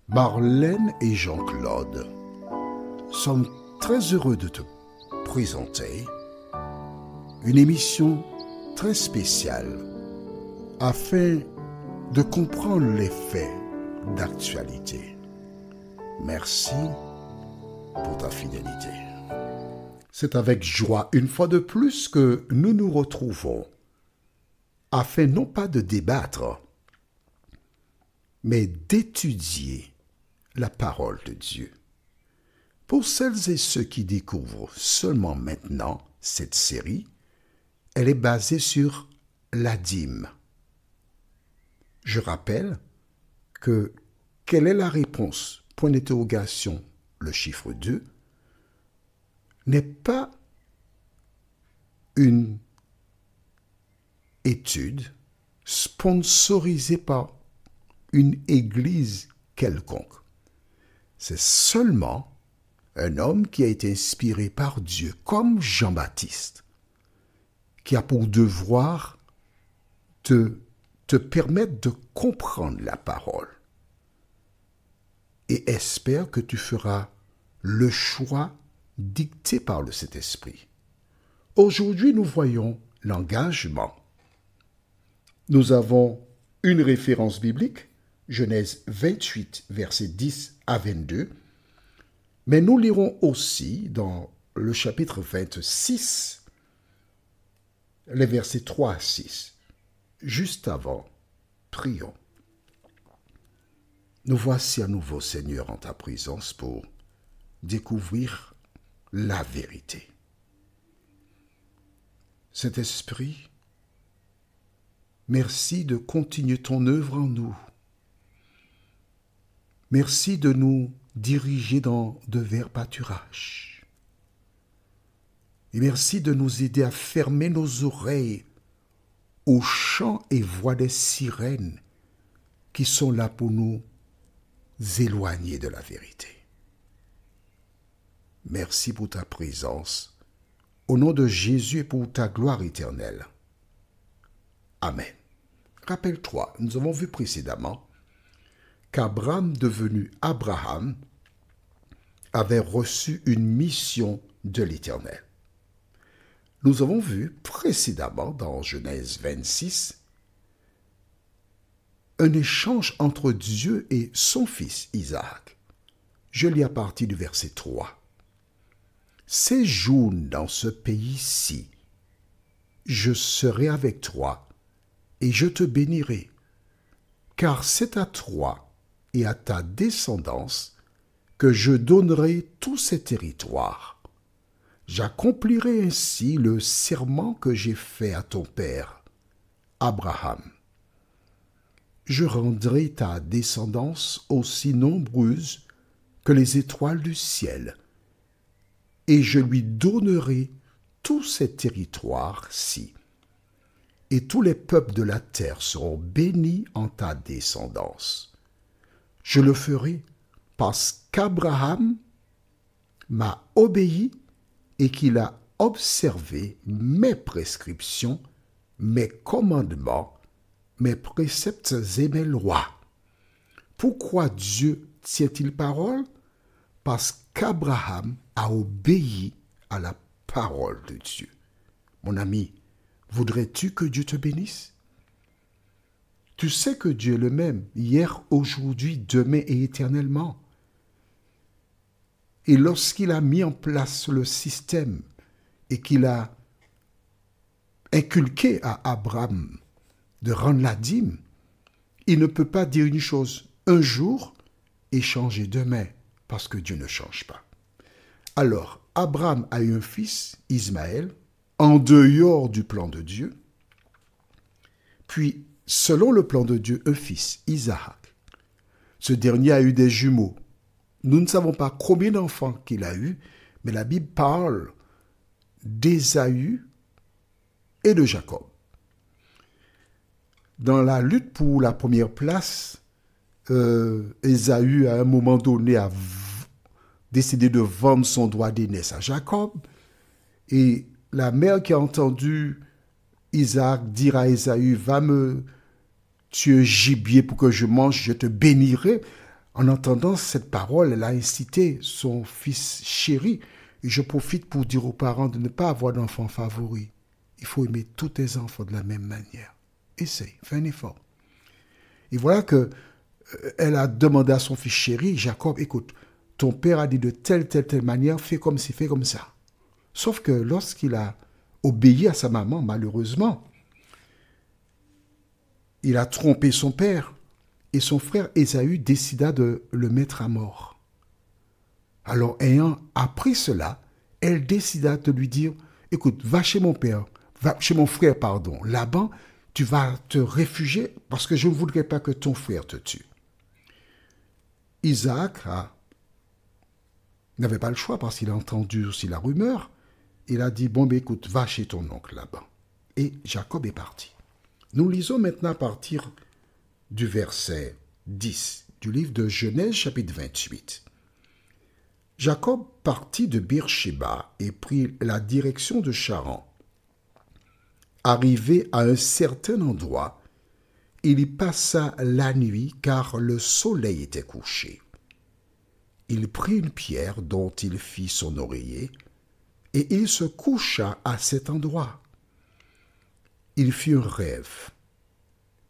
Marlène et Jean-Claude sommes très heureux de te présenter une émission très spéciale afin de comprendre les faits d'actualité. Merci pour ta fidélité. C'est avec joie, une fois de plus, que nous nous retrouvons afin non pas de débattre, mais d'étudier la parole de Dieu. Pour celles et ceux qui découvrent seulement maintenant cette série, elle est basée sur la dîme. Je rappelle que quelle est la réponse? Point d'interrogation, le chiffre 2, n'est pas une étude sponsorisée par une église quelconque. C'est seulement un homme qui a été inspiré par Dieu, comme Jean-Baptiste, qui a pour devoir de te permettre de comprendre la parole. Et espère que tu feras le choix dicté par le Saint-Esprit. Aujourd'hui, nous voyons l'engagement. Nous avons une référence biblique, Genèse 28, versets 10 à 22, mais nous lirons aussi dans le chapitre 26, les versets 3 à 6. Juste avant, prions. Nous voici à nouveau, Seigneur, en ta présence pour découvrir la vérité. Saint-Esprit, merci de continuer ton œuvre en nous. Merci de nous diriger dans de verts pâturages. Et merci de nous aider à fermer nos oreilles aux chants et voix des sirènes qui sont là pour nous éloigner de la vérité. Merci pour ta présence. Au nom de Jésus et pour ta gloire éternelle. Amen. Rappelle-toi, nous avons vu précédemment qu'Abraham, devenu Abraham, avait reçu une mission de l'Éternel. Nous avons vu précédemment dans Genèse 26 un échange entre Dieu et son fils Isaac. Je lis à partir du verset 3. Séjourne dans ce pays-ci, je serai avec toi et je te bénirai, car c'est à toi et à ta descendance que je donnerai tous ces territoires. J'accomplirai ainsi le serment que j'ai fait à ton père, Abraham. Je rendrai ta descendance aussi nombreuse que les étoiles du ciel, et je lui donnerai tous ces territoires-ci. Et tous les peuples de la terre seront bénis en ta descendance. Je le ferai parce qu'Abraham m'a obéi et qu'il a observé mes prescriptions, mes commandements, mes préceptes et mes lois. Pourquoi Dieu tient-il parole? Parce qu'Abraham a obéi à la parole de Dieu. Mon ami, voudrais-tu que Dieu te bénisse? Tu sais que Dieu est le même, hier, aujourd'hui, demain et éternellement. Et lorsqu'il a mis en place le système et qu'il a inculqué à Abraham de rendre la dîme, il ne peut pas dire une chose un jour et changer demain, parce que Dieu ne change pas. Alors, Abraham a eu un fils, Ismaël, en dehors du plan de Dieu, puis, selon le plan de Dieu, un fils, Isaac. Ce dernier a eu des jumeaux. Nous ne savons pas combien d'enfants qu'il a eu, mais la Bible parle d'Ésaü et de Jacob. Dans la lutte pour la première place, Ésaü, à un moment donné, a décidé de vendre son droit d'aînesse à Jacob. Et la mère qui a entendu Isaac dire à Ésaü, va me tuer gibier pour que je mange, je te bénirai, En entendant cette parole, elle a incité son fils chéri. Et je profite pour dire aux parents de ne pas avoir d'enfants favoris. Il faut aimer tous tes enfants de la même manière. Essaye, fais un effort. Et voilà que elle a demandé à son fils chéri, Jacob, écoute, ton père a dit de telle manière, fais comme ci, fais comme ça. Sauf que lorsqu'il a obéi à sa maman, malheureusement, il a trompé son père et son frère Ésaü décida de le mettre à mort. Alors, ayant appris cela, elle décida de lui dire, écoute, va chez mon père, va chez mon frère, pardon, Laban, tu vas te réfugier parce que je ne voudrais pas que ton frère te tue. Isaac n'avait pas le choix parce qu'il a entendu aussi la rumeur. Il a dit, bon, ben écoute, va chez ton oncle Laban. Et Jacob est parti. Nous lisons maintenant à partir du verset 10 du livre de Genèse chapitre 28. Jacob partit de Beersheba et prit la direction de Charan. Arrivé à un certain endroit, il y passa la nuit car le soleil était couché. Il prit une pierre dont il fit son oreiller et il se coucha à cet endroit. Il fit un rêve.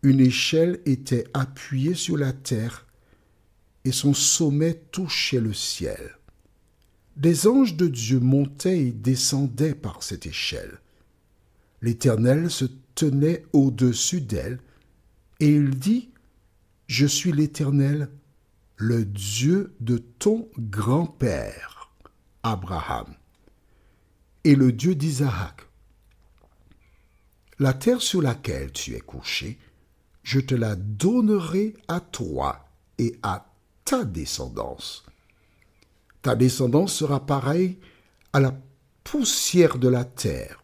Une échelle était appuyée sur la terre et son sommet touchait le ciel. Des anges de Dieu montaient et descendaient par cette échelle. L'Éternel se tenait au-dessus d'elle et il dit, « Je suis l'Éternel, le Dieu de ton grand-père, Abraham, et le Dieu d'Isaac. La terre sur laquelle tu es couché, je te la donnerai à toi et à ta descendance. Ta descendance sera pareille à la poussière de la terre.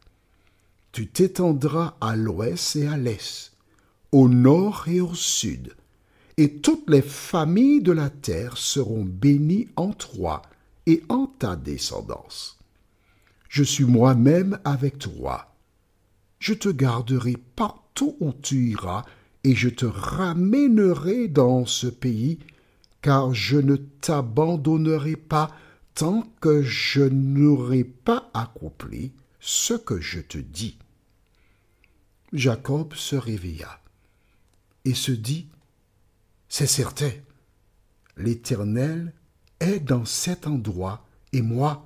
Tu t'étendras à l'ouest et à l'est, au nord et au sud, et toutes les familles de la terre seront bénies en toi et en ta descendance. Je suis moi-même avec toi. Je te garderai partout où tu iras, et je te ramènerai dans ce pays, car je ne t'abandonnerai pas tant que je n'aurai pas accompli ce que je te dis. » Jacob se réveilla et se dit, « C'est certain, l'Éternel est dans cet endroit, et moi,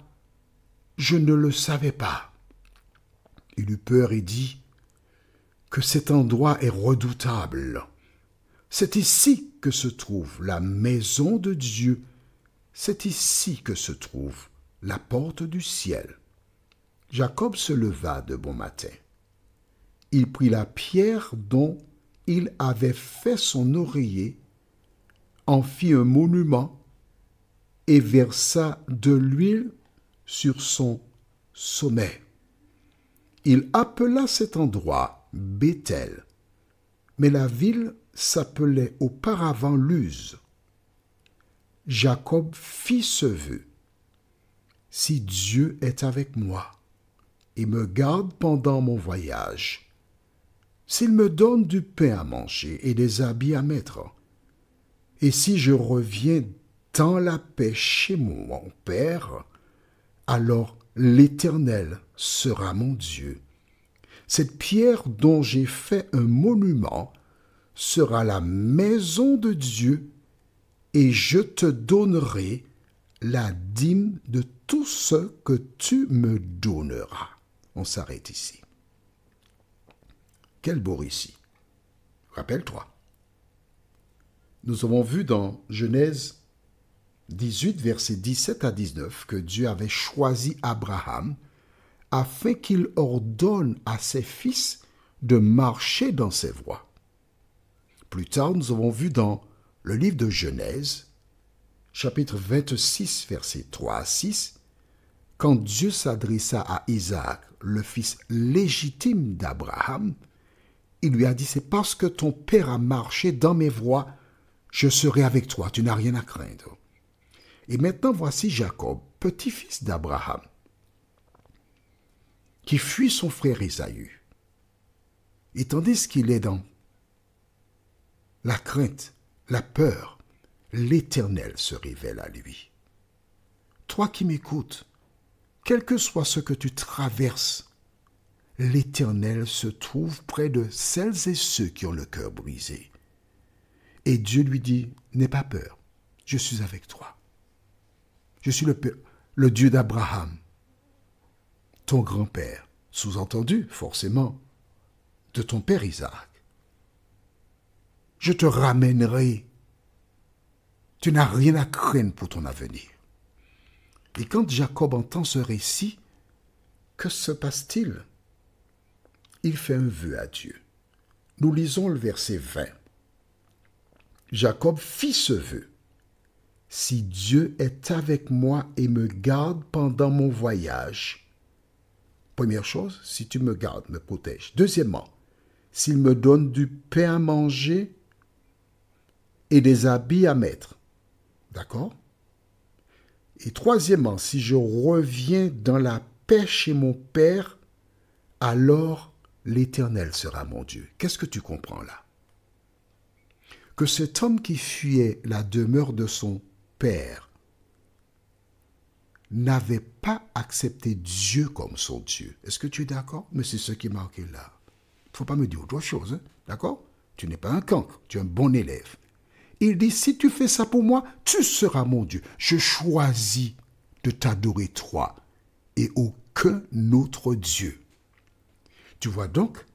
je ne le savais pas. » Il eut peur et dit, « Que cet endroit est redoutable. C'est ici que se trouve la maison de Dieu. C'est ici que se trouve la porte du ciel. » Jacob se leva de bon matin. Il prit la pierre dont il avait fait son oreiller, en fit un monument et versa de l'huile sur son sommet. Il appela cet endroit Béthel, mais la ville s'appelait auparavant Luz. Jacob fit ce vœu. « Si Dieu est avec moi et me garde pendant mon voyage, s'il me donne du pain à manger et des habits à mettre, et si je reviens dans la paix chez mon Père, alors l'Éternel sera mon Dieu. Cette pierre dont j'ai fait un monument sera la maison de Dieu, et je te donnerai la dîme de tout ce que tu me donneras. » On s'arrête ici. Quel beau récit. Rappelle-toi. Nous avons vu dans Genèse 18, versets 17 à 19, que Dieu avait choisi Abraham afin qu'il ordonne à ses fils de marcher dans ses voies. Plus tard, nous avons vu dans le livre de Genèse, chapitre 26, versets 3 à 6, quand Dieu s'adressa à Isaac, le fils légitime d'Abraham, il lui a dit, « C'est parce que ton père a marché dans mes voies, je serai avec toi, tu n'as rien à craindre. » Et maintenant, voici Jacob, petit-fils d'Abraham, qui fuit son frère Ésaü. Et tandis qu'il est dans la crainte, la peur, l'Éternel se révèle à lui. Toi qui m'écoutes, quel que soit ce que tu traverses, l'Éternel se trouve près de celles et ceux qui ont le cœur brisé. Et Dieu lui dit, n'aie pas peur, je suis avec toi. Je suis le Dieu d'Abraham, ton grand-père, sous-entendu, forcément, de ton père Isaac. Je te ramènerai. Tu n'as rien à craindre pour ton avenir. Et quand Jacob entend ce récit, que se passe-t-il? Il fait un vœu à Dieu. Nous lisons le verset 20. Jacob fit ce vœu. Si Dieu est avec moi et me garde pendant mon voyage. Première chose, si tu me gardes, me protèges. Deuxièmement, s'il me donne du pain à manger et des habits à mettre. D'accord? Et troisièmement, si je reviens dans la paix chez mon Père, alors l'Éternel sera mon Dieu. Qu'est-ce que tu comprends là? Que cet homme qui fuyait la demeure de son Père n'avait pas accepté Dieu comme son Dieu. Est-ce que tu es d'accord? Mais c'est ce qui est marqué là. Il ne faut pas me dire autre chose, hein? D'accord? Tu n'es pas un cancre, tu es un bon élève. Il dit, si tu fais ça pour moi, tu seras mon Dieu. Je choisis de t'adorer toi et aucun autre Dieu. Tu vois donc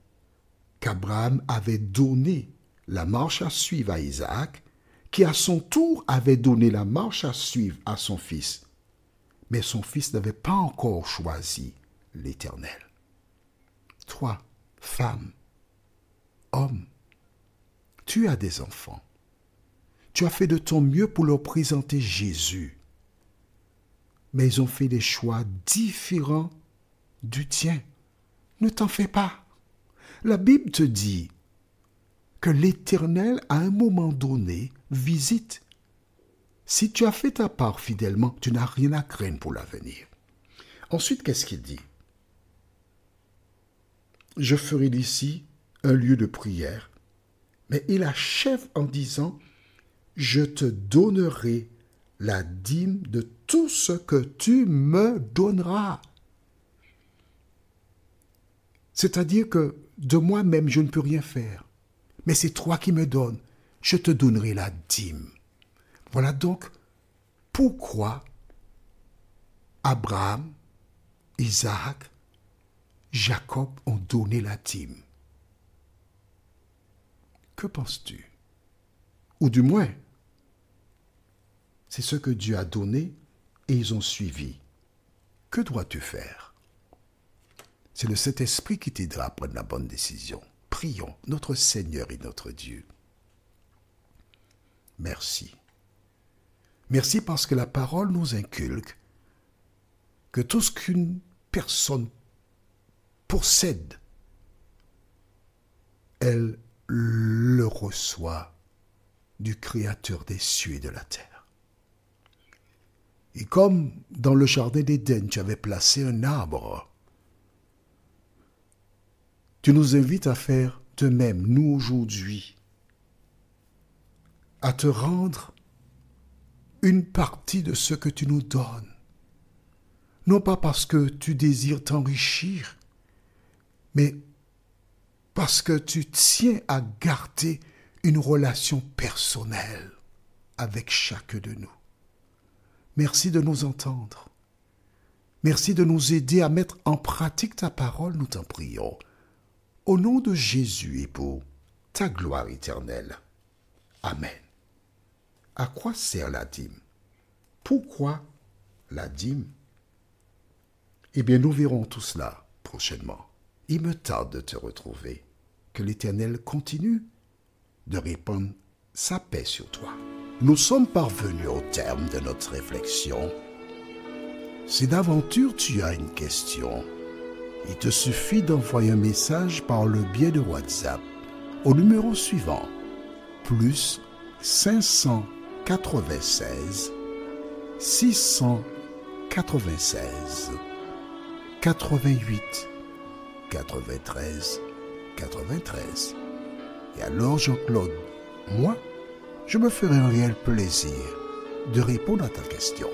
qu'Abraham avait donné la marche à suivre à Isaac, qui à son tour avait donné la marche à suivre à son fils. Mais son fils n'avait pas encore choisi l'Éternel. Toi, femme, homme, tu as des enfants. Tu as fait de ton mieux pour leur présenter Jésus. Mais ils ont fait des choix différents du tien. Ne t'en fais pas. La Bible te dit que l'Éternel, à un moment donné, visite. Si tu as fait ta part fidèlement, tu n'as rien à craindre pour l'avenir. Ensuite, qu'est-ce qu'il dit? Je ferai d'ici un lieu de prière. Mais il achève en disant, je te donnerai la dîme de tout ce que tu me donneras. C'est-à-dire que de moi-même, je ne peux rien faire. Mais c'est toi qui me donnes. Je te donnerai la dîme. Voilà donc pourquoi Abraham, Isaac, Jacob ont donné la dîme. Que penses-tu? Ou du moins, c'est ce que Dieu a donné et ils ont suivi. Que dois-tu faire? C'est le Saint-Esprit qui t'aidera à prendre la bonne décision. Prions notre Seigneur et notre Dieu. Merci. Merci parce que la parole nous inculque que tout ce qu'une personne possède, elle le reçoit du Créateur des cieux et de la terre. Et comme dans le jardin d'Éden, tu avais placé un arbre, tu nous invites à faire de même, nous aujourd'hui, à te rendre une partie de ce que tu nous donnes. Non pas parce que tu désires t'enrichir, mais parce que tu tiens à garder une relation personnelle avec chacun de nous. Merci de nous entendre. Merci de nous aider à mettre en pratique ta parole, nous t'en prions. Au nom de Jésus et pour ta gloire éternelle. Amen. À quoi sert la dîme? Pourquoi la dîme? Eh bien, nous verrons tout cela prochainement. Il me tarde de te retrouver. Que l'Éternel continue de répandre sa paix sur toi. Nous sommes parvenus au terme de notre réflexion. Si d'aventure tu as une question, il te suffit d'envoyer un message par le biais de WhatsApp au numéro suivant, plus 596 696 88 93 93. Et alors Jean-Claude, moi, je me ferai un réel plaisir de répondre à ta question.